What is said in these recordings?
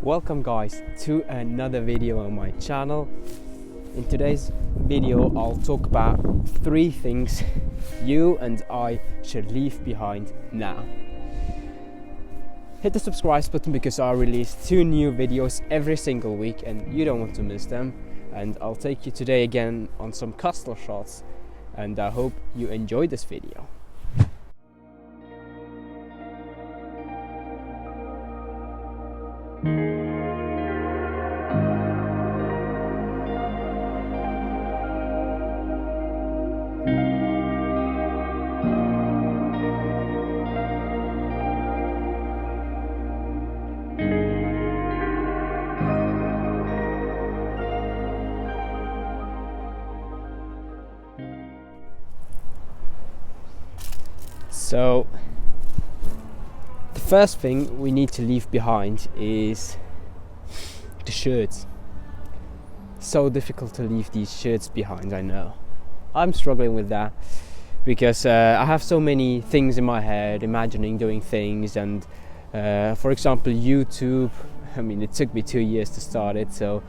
Welcome guys to another video on my channel. In today's video I'll talk about 3 things you and I should leave behind now. Hit the subscribe button because I release 2 new videos every single week and you don't want to miss them. And I'll take you today again on some castle shots, and I hope you enjoyed this video. So, the first thing we need to leave behind is the shirts. So difficult to leave these shirts behind, I know. I'm struggling with that because I have so many things in my head, imagining doing things, and for example YouTube, I mean it took me 2 years to start it, so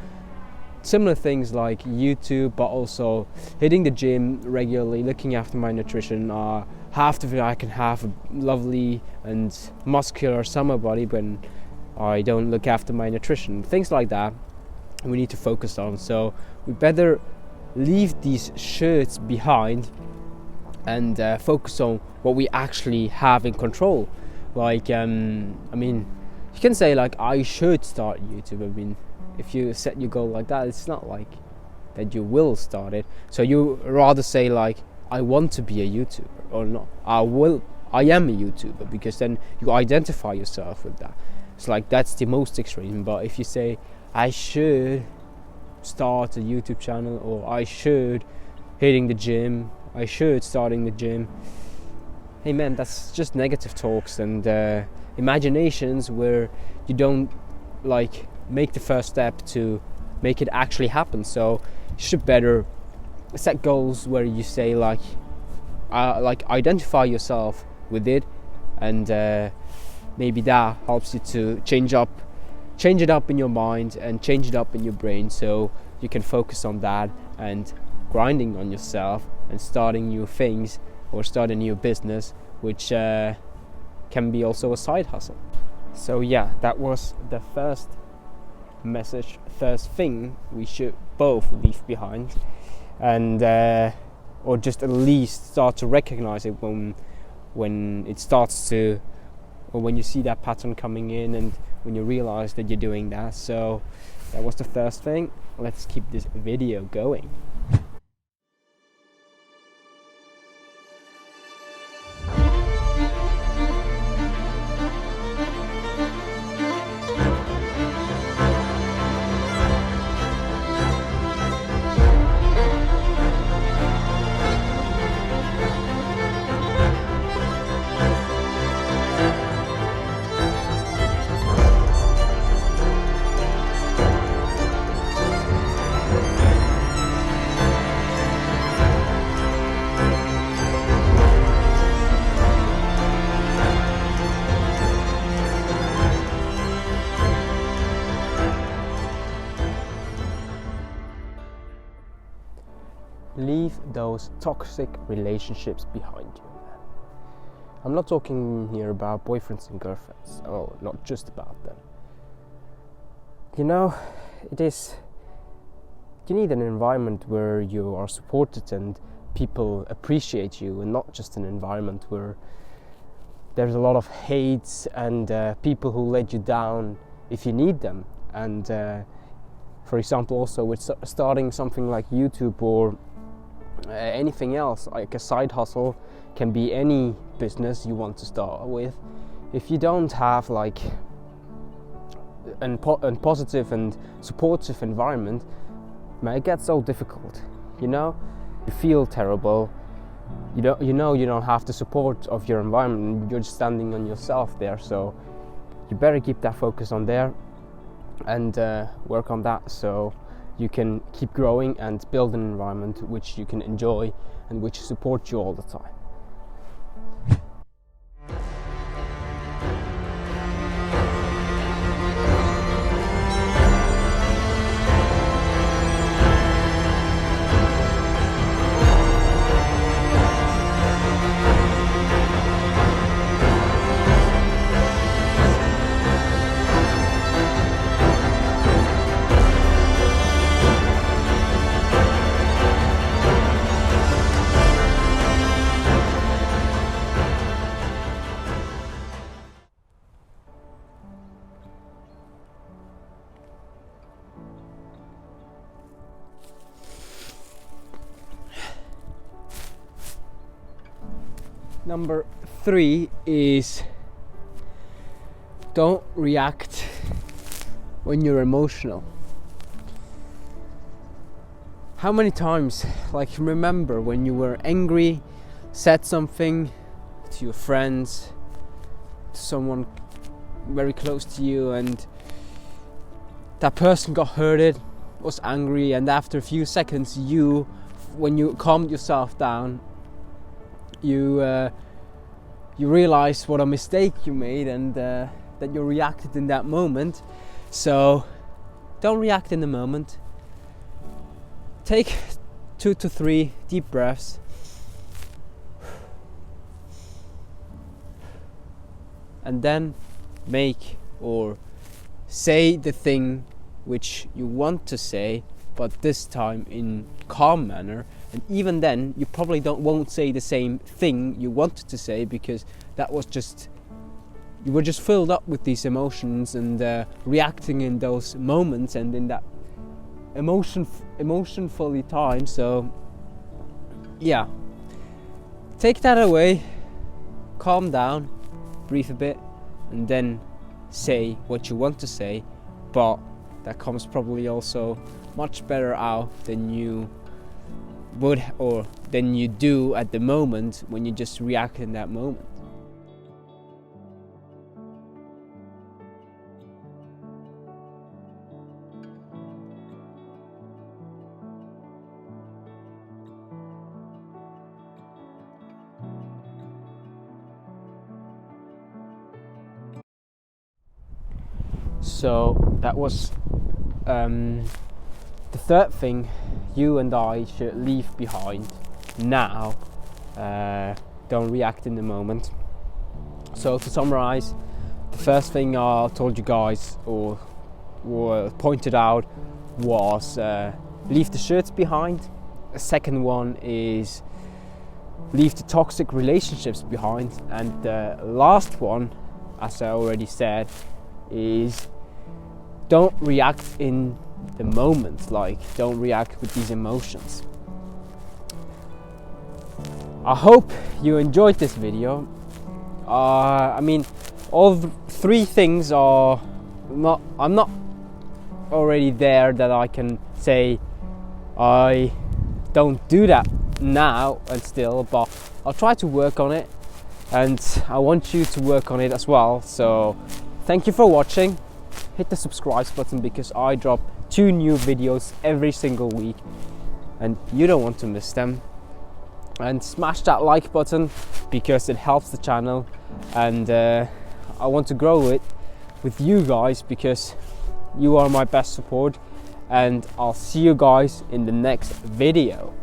similar things like YouTube, but also hitting the gym regularly, looking after my nutrition are half of it. I can have a lovely and muscular summer body when I don't look after my nutrition. Things like that we need to focus on. So we better leave these shirts behind and focus on what we actually have in control. Like I mean, you can say like I should start YouTube. I mean, if you set your goal like that, it's not like that you will start it. So you rather say like I want to be a YouTuber, or not, I am a YouTuber, because then you identify yourself with that. It's like that's the most extreme. But if you say I should start a YouTube channel, or I should hitting the gym, I should starting the gym, hey man, that's just negative talks and imaginations where you don't like make the first step to make it actually happen. So you should better set goals where you say like identify yourself with it, and maybe that helps you to change it up in your mind and change it up in your brain, so you can focus on that and grinding on yourself and starting new things or start a new business, which can be also a side hustle. So yeah, that was the first message, first thing we should both leave behind, and or just at least start to recognize it when it starts to, or when you see that pattern coming in and when you realize that you're doing that. So that was the first thing. Let's keep this video going. Leave those toxic relationships behind you. I'm not talking here about boyfriends and girlfriends. Oh, not just about them. You know, you need an environment where you are supported and people appreciate you, and not just an environment where there's a lot of hate and people who let you down if you need them. And for example, also with starting something like YouTube or anything else, like a side hustle, can be any business you want to start with. If you don't have like a positive and supportive environment, man, it gets so difficult. You know, you feel terrible. You don't have the support of your environment. You're just standing on yourself there. So you better keep that focus on there and work on that, so you can keep growing and build an environment which you can enjoy and which supports you all the time. Number 3 is don't react when you're emotional. How many times, like, remember when you were angry, said something to your friends, to someone very close to you, and that person got hurted, was angry, and after a few seconds, when you calmed yourself down, you realize what a mistake you made, and that you reacted in that moment. So don't react in the moment. Take 2 to 3 deep breaths and then make or say the thing which you want to say, but this time in calm manner. And even then, you probably won't say the same thing you wanted to say, because that was you were just filled up with these emotions and reacting in those moments and in that emotionfully time. So yeah, take that away, calm down, breathe a bit, and then say what you want to say. But that comes probably also much better out than you would, or than you do at the moment when you just react in that moment. So that was the third thing you and I should leave behind now. Don't react in the moment. So to summarize, the first thing I told you guys or pointed out was leave the shirts behind. The second one is leave the toxic relationships behind. And the last one, as I already said, is don't react in the moment, like don't react with these emotions. I hope you enjoyed this video. I mean, all 3 things are not, I'm not already there that I can say I don't do that now and still, but I'll try to work on it, and I want you to work on it as well. So thank you for watching. Hit the subscribe button, because I drop 2 new videos every single week and you don't want to miss them. And smash that like button, because it helps the channel, and I want to grow it with you guys, because you are my best support. And I'll see you guys in the next video.